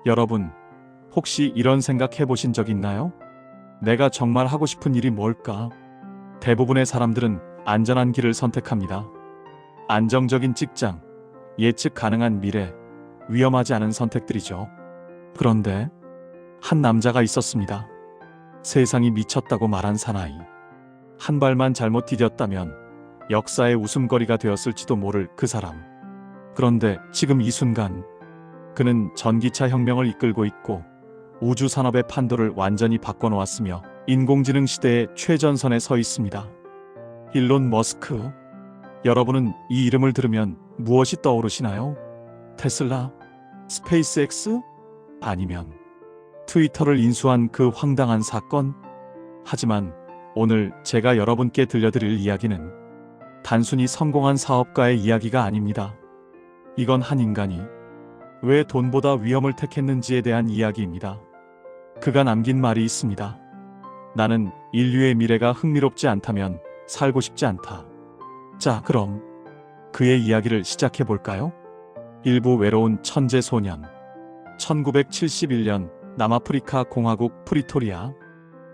여러분, 혹시 이런 생각 해보신 적 있나요? 내가 정말 하고 싶은 일이 뭘까? 대부분의 사람들은 안전한 길을 선택합니다. 안정적인 직장, 예측 가능한 미래, 위험하지 않은 선택들이죠. 그런데 한 남자가 있었습니다. 세상이 미쳤다고 말한 사나이. 한 발만 잘못 디뎠다면 역사의 웃음거리가 되었을지도 모를 그 사람. 그런데 지금 이 순간 그는 전기차 혁명을 이끌고 있고 우주 산업의 판도를 완전히 바꿔놓았으며 인공지능 시대의 최전선에 서 있습니다. 일론 머스크. 여러분은 이 이름을 들으면 무엇이 떠오르시나요? 테슬라? 스페이스X? 아니면 트위터를 인수한 그 황당한 사건? 하지만 오늘 제가 여러분께 들려드릴 이야기는 단순히 성공한 사업가의 이야기가 아닙니다. 이건 한 인간이 왜 돈보다 위험을 택했는지에 대한 이야기입니다. 그가 남긴 말이 있습니다. 나는 인류의 미래가 흥미롭지 않다면 살고 싶지 않다. 자, 그럼 그의 이야기를 시작해 볼까요? 일부 외로운 천재 소년. 1971년 남아프리카 공화국 프리토리아.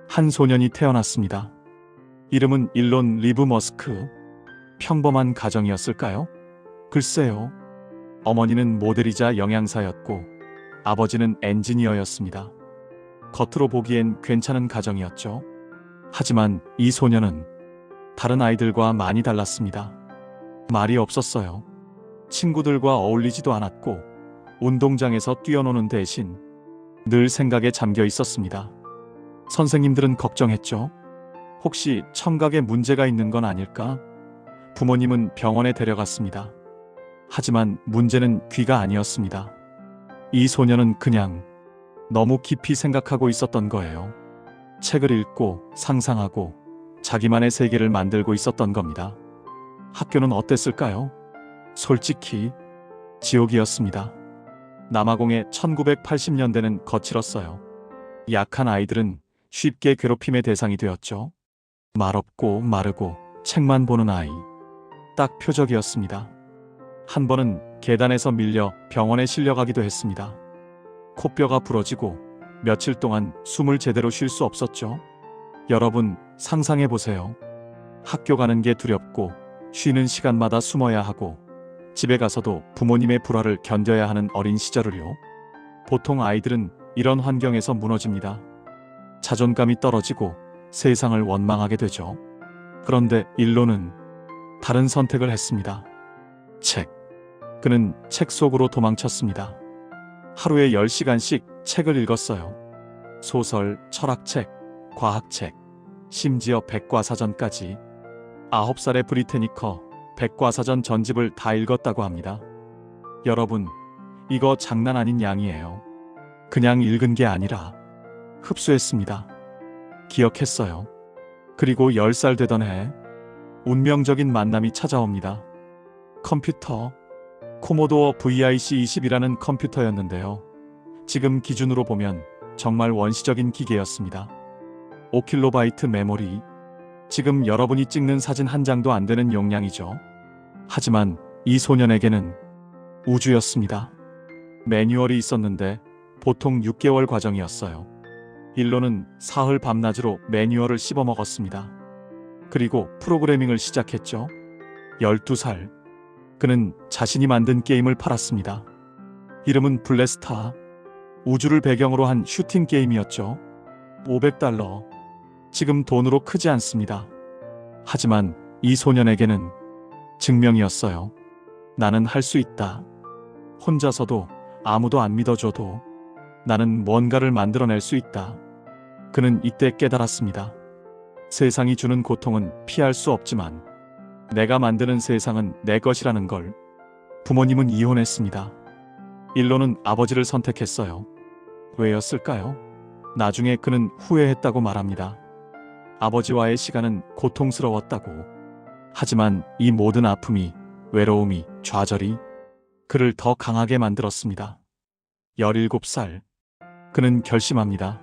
한 소년이 태어났습니다. 이름은 일론 리브 머스크. 평범한 가정이었을까요? 글쎄요. 어머니는 모델이자 영양사였고 아버지는 엔지니어였습니다. 겉으로 보기엔 괜찮은 가정이었죠. 하지만 이 소년은 다른 아이들과 많이 달랐습니다. 말이 없었어요. 친구들과 어울리지도 않았고 운동장에서 뛰어노는 대신 늘 생각에 잠겨 있었습니다. 선생님들은 걱정했죠. 혹시 청각에 문제가 있는 건 아닐까? 부모님은 병원에 데려갔습니다. 하지만 문제는 귀가 아니었습니다. 이 소년은 그냥 너무 깊이 생각하고 있었던 거예요. 책을 읽고 상상하고 자기만의 세계를 만들고 있었던 겁니다. 학교는 어땠을까요? 솔직히 지옥이었습니다. 남아공의 1980년대는 거칠었어요. 약한 아이들은 쉽게 괴롭힘의 대상이 되었죠. 말없고 마르고 책만 보는 아이. 딱 표적이었습니다. 한 번은 계단에서 밀려 병원에 실려가기도 했습니다. 코뼈가 부러지고 며칠 동안 숨을 제대로 쉴 수 없었죠. 여러분 상상해 보세요. 학교 가는 게 두렵고 쉬는 시간마다 숨어야 하고 집에 가서도 부모님의 불화를 견뎌야 하는 어린 시절을요. 보통 아이들은 이런 환경에서 무너집니다. 자존감이 떨어지고 세상을 원망하게 되죠. 그런데 일론은 다른 선택을 했습니다. 책. 그는 책 속으로 도망쳤습니다. 하루에 10시간씩 책을 읽었어요. 소설, 철학책, 과학책, 심지어 백과사전까지. 9살의 브리테니커 백과사전 전집을 다 읽었다고 합니다. 여러분, 이거 장난 아닌 양이에요. 그냥 읽은 게 아니라 흡수했습니다. 기억했어요. 그리고 10살 되던 해 운명적인 만남이 찾아옵니다. 컴퓨터, 코모도어 VIC-20이라는 컴퓨터였는데요. 지금 기준으로 보면 정말 원시적인 기계였습니다. 5KB 메모리, 지금 여러분이 찍는 사진 한 장도 안 되는 용량이죠. 하지만 이 소년에게는 우주였습니다. 매뉴얼이 있었는데 보통 6개월 과정이었어요. 일론은 사흘 밤낮으로 매뉴얼을 씹어먹었습니다. 그리고 프로그래밍을 시작했죠. 12살. 그는 자신이 만든 게임을 팔았습니다. 이름은 블래스타. 우주를 배경으로 한 슈팅 게임이었죠. $500. 지금 돈으로 크지 않습니다. 하지만 이 소년에게는 증명이었어요. 나는 할 수 있다. 혼자서도 아무도 안 믿어줘도 나는 뭔가를 만들어낼 수 있다. 그는 이때 깨달았습니다. 세상이 주는 고통은 피할 수 없지만 내가 만드는 세상은 내 것이라는 걸. 부모님은 이혼했습니다. 일론은 아버지를 선택했어요. 왜였을까요? 나중에 그는 후회했다고 말합니다. 아버지와의 시간은 고통스러웠다고. 하지만 이 모든 아픔이, 외로움이, 좌절이 그를 더 강하게 만들었습니다. 17살. 그는 결심합니다.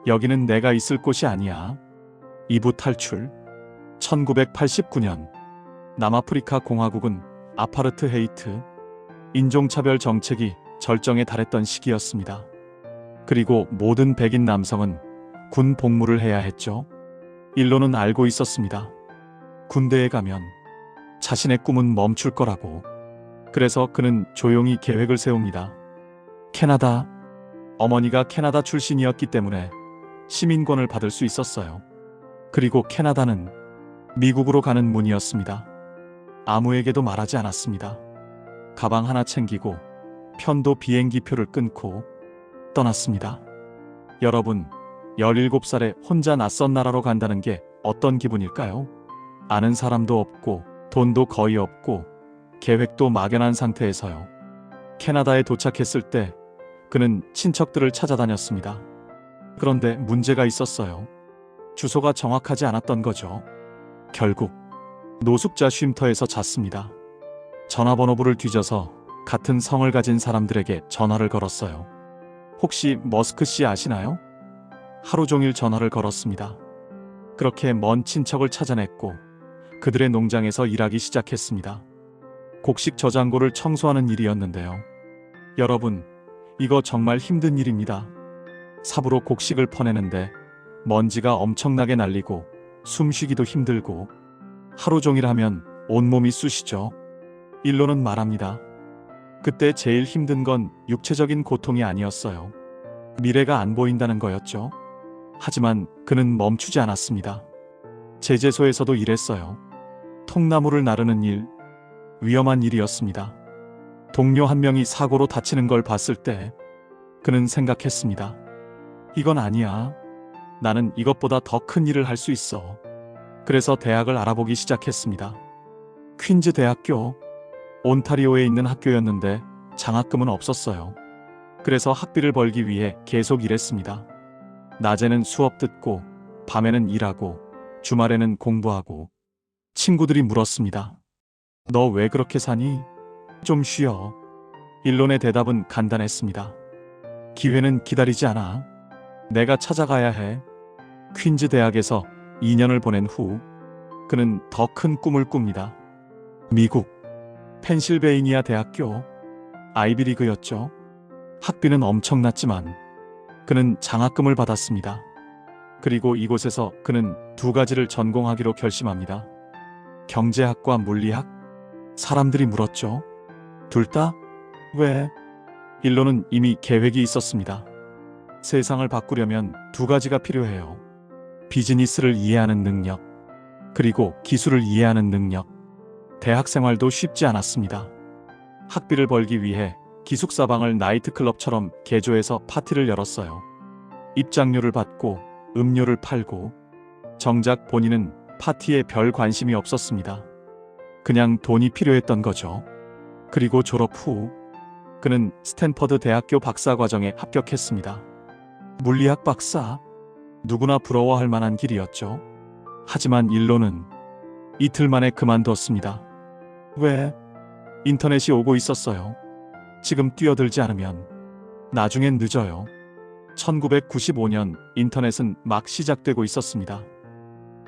여기는 내가 있을 곳이 아니야. 2부 탈출. 1989년 남아프리카 공화국은 아파르트헤이트, 인종차별 정책이 절정에 달했던 시기였습니다. 그리고 모든 백인 남성은 군 복무를 해야 했죠. 일론은 알고 있었습니다. 군대에 가면 자신의 꿈은 멈출 거라고. 그래서 그는 조용히 계획을 세웁니다. 캐나다. 어머니가 캐나다 출신이었기 때문에 시민권을 받을 수 있었어요. 그리고 캐나다는 미국으로 가는 문이었습니다. 아무에게도 말하지 않았습니다. 가방 하나 챙기고 편도 비행기표를 끊고 떠났습니다. 여러분, 17살에 혼자 낯선 나라로 간다는 게 어떤 기분일까요? 아는 사람도 없고 돈도 거의 없고 계획도 막연한 상태에서요. 캐나다에 도착했을 때 그는 친척들을 찾아다녔습니다. 그런데 문제가 있었어요. 주소가 정확하지 않았던 거죠. 결국 노숙자 쉼터에서 잤습니다. 전화번호부를 뒤져서 같은 성을 가진 사람들에게 전화를 걸었어요. 혹시 머스크 씨 아시나요? 하루 종일 전화를 걸었습니다. 그렇게 먼 친척을 찾아냈고 그들의 농장에서 일하기 시작했습니다. 곡식 저장고를 청소하는 일이었는데요. 여러분, 이거 정말 힘든 일입니다. 삽으로 곡식을 퍼내는데 먼지가 엄청나게 날리고 숨쉬기도 힘들고 하루 종일 하면 온몸이 쑤시죠. 일론은 말합니다. 그때 제일 힘든 건 육체적인 고통이 아니었어요. 미래가 안 보인다는 거였죠. 하지만 그는 멈추지 않았습니다. 제재소에서도 일했어요. 통나무를 나르는 일, 위험한 일이었습니다. 동료 한 명이 사고로 다치는 걸 봤을 때 그는 생각했습니다. 이건 아니야. 나는 이것보다 더 큰 일을 할 수 있어. 그래서 대학을 알아보기 시작했습니다. 퀸즈 대학교, 온타리오에 있는 학교였는데 장학금은 없었어요. 그래서 학비를 벌기 위해 계속 일했습니다. 낮에는 수업 듣고 밤에는 일하고 주말에는 공부하고. 친구들이 물었습니다. 너 왜 그렇게 사니? 좀 쉬어. 일론의 대답은 간단했습니다. 기회는 기다리지 않아. 내가 찾아가야 해. 퀸즈 대학에서 2년을 보낸 후 그는 더 큰 꿈을 꿉니다. 미국 펜실베이니아 대학교, 아이비리그였죠. 학비는 엄청났지만 그는 장학금을 받았습니다. 그리고 이곳에서 그는 2가지를 전공하기로 결심합니다. 경제학과 물리학? 사람들이 물었죠. 둘 다? 왜? 일론은 이미 계획이 있었습니다. 세상을 바꾸려면 2가지가 필요해요. 비즈니스를 이해하는 능력, 그리고 기술을 이해하는 능력. 대학 생활도 쉽지 않았습니다. 학비를 벌기 위해 기숙사방을 나이트클럽처럼 개조해서 파티를 열었어요. 입장료를 받고 음료를 팔고. 정작 본인은 파티에 별 관심이 없었습니다. 그냥 돈이 필요했던 거죠. 그리고 졸업 후 그는 스탠퍼드 대학교 박사과정에 합격했습니다. 물리학 박사, 누구나 부러워할 만한 길이었죠. 하지만 일론은 이틀 만에 그만뒀습니다. 왜? 인터넷이 오고 있었어요. 지금 뛰어들지 않으면 나중엔 늦어요. 1995년 인터넷은 막 시작되고 있었습니다.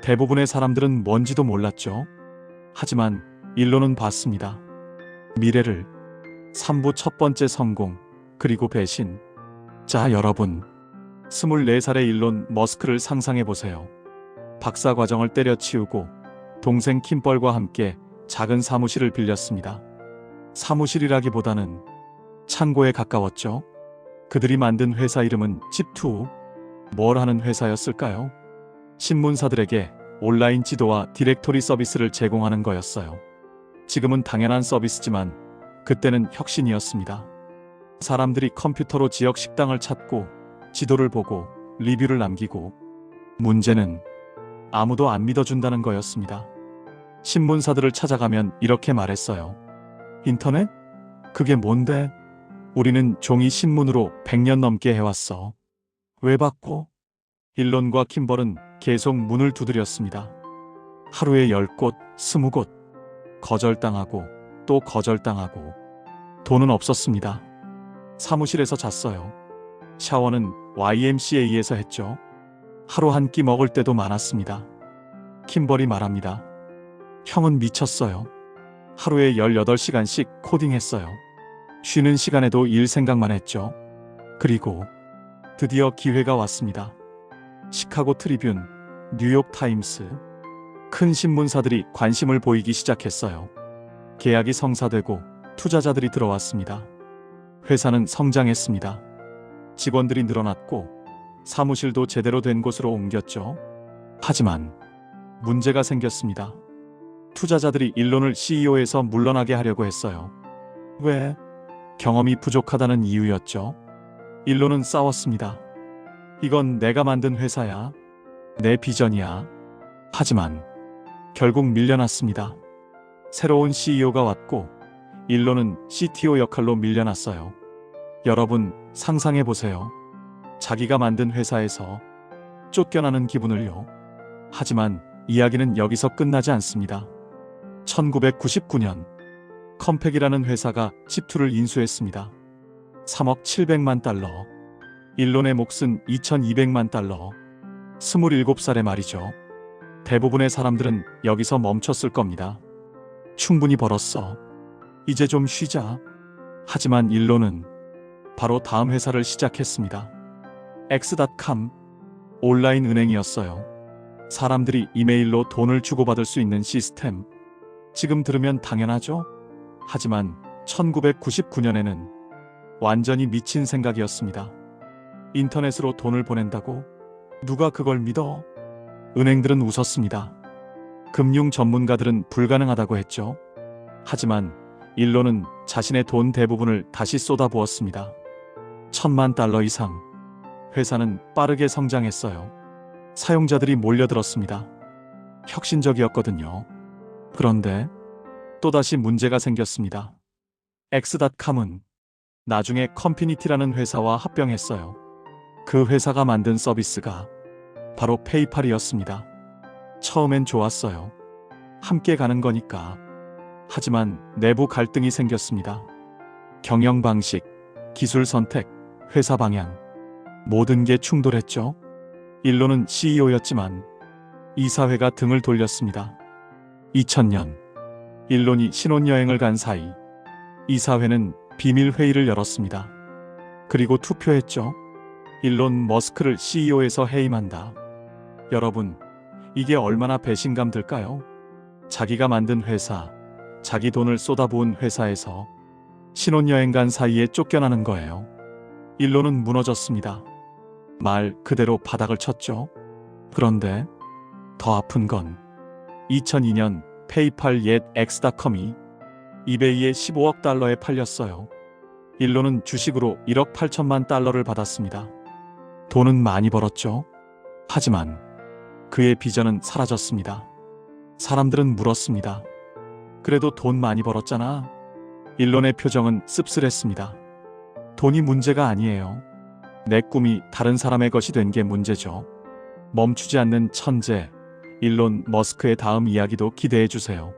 대부분의 사람들은 뭔지도 몰랐죠. 하지만 일론은 봤습니다. 미래를. 3부 첫 번째 성공, 그리고 배신. 자, 여러분. 24살의 일론 머스크를 상상해보세요. 박사과정을 때려치우고 동생 킴벌과 함께 작은 사무실을 빌렸습니다. 사무실이라기보다는 창고에 가까웠죠. 그들이 만든 회사 이름은 집2. 뭘 하는 회사였을까요? 신문사들에게 온라인 지도와 디렉토리 서비스를 제공하는 거였어요. 지금은 당연한 서비스지만 그때는 혁신이었습니다. 사람들이 컴퓨터로 지역 식당을 찾고 지도를 보고 리뷰를 남기고. 문제는 아무도 안 믿어준다는 거였습니다. 신문사들을 찾아가면 이렇게 말했어요. 인터넷? 그게 뭔데? 우리는 종이 신문으로 100년 넘게 해왔어. 왜 바꿔? 일론과 킴벌은 계속 문을 두드렸습니다. 하루에 10곳, 20곳. 거절당하고 또 거절당하고. 돈은 없었습니다. 사무실에서 잤어요. 샤워는 YMCA에서 했죠. 하루 한 끼 먹을 때도 많았습니다. 킴벌이 말합니다. 형은 미쳤어요. 하루에 18시간씩 코딩했어요. 쉬는 시간에도 일 생각만 했죠. 그리고 드디어 기회가 왔습니다. 시카고 트리뷴, 뉴욕 타임스, 큰 신문사들이 관심을 보이기 시작했어요. 계약이 성사되고 투자자들이 들어왔습니다. 회사는 성장했습니다. 직원들이 늘어났고 사무실도 제대로 된 곳으로 옮겼죠. 하지만 문제가 생겼습니다. 투자자들이 일론을 CEO에서 물러나게 하려고 했어요. 왜? 경험이 부족하다는 이유였죠. 일론은 싸웠습니다. 이건 내가 만든 회사야. 내 비전이야. 하지만 결국 밀려났습니다. 새로운 CEO가 왔고 일론은 CTO 역할로 밀려났어요. 여러분 상상해보세요. 자기가 만든 회사에서 쫓겨나는 기분을요. 하지만 이야기는 여기서 끝나지 않습니다. 1999년 컴팩이라는 회사가 집투를 인수했습니다. 3억 700만 달러. 일론의 몫은 2200만 달러. 27살의 말이죠. 대부분의 사람들은 여기서 멈췄을 겁니다. 충분히 벌었어. 이제 좀 쉬자. 하지만 일론은 바로 다음 회사를 시작했습니다. X.com, 온라인 은행이었어요. 사람들이 이메일로 돈을 주고받을 수 있는 시스템. 지금 들으면 당연하죠? 하지만 1999년에는 완전히 미친 생각이었습니다. 인터넷으로 돈을 보낸다고? 누가 그걸 믿어? 은행들은 웃었습니다. 금융 전문가들은 불가능하다고 했죠. 하지만 일론은 자신의 돈 대부분을 다시 쏟아부었습니다. 1000만 달러 이상. 회사는 빠르게 성장했어요. 사용자들이 몰려들었습니다. 혁신적이었거든요. 그런데 또다시 문제가 생겼습니다. X.com은 나중에 컴피니티라는 회사와 합병했어요. 그 회사가 만든 서비스가 바로 페이팔이었습니다. 처음엔 좋았어요. 함께 가는 거니까. 하지만 내부 갈등이 생겼습니다. 경영 방식, 기술 선택, 회사 방향. 모든 게 충돌했죠. 일론은 CEO였지만 이사회가 등을 돌렸습니다. 2000년 일론이 신혼여행을 간 사이 이사회는 비밀 회의를 열었습니다. 그리고 투표했죠. 일론 머스크를 CEO에서 해임한다. 여러분, 이게 얼마나 배신감 들까요? 자기가 만든 회사, 자기 돈을 쏟아부은 회사에서 신혼여행 간 사이에 쫓겨나는 거예요. 일론은 무너졌습니다. 말 그대로 바닥을 쳤죠. 그런데 더 아픈 건 2002년 페이팔 옛 X.com이 이베이에 15억 달러에 팔렸어요. 일론은 주식으로 1억 8천만 달러를 받았습니다. 돈은 많이 벌었죠. 하지만 그의 비전은 사라졌습니다. 사람들은 물었습니다. 그래도 돈 많이 벌었잖아. 일론의 표정은 씁쓸했습니다. 돈이 문제가 아니에요. 내 꿈이 다른 사람의 것이 된 게 문제죠. 멈추지 않는 천재, 일론 머스크의 다음 이야기도 기대해 주세요.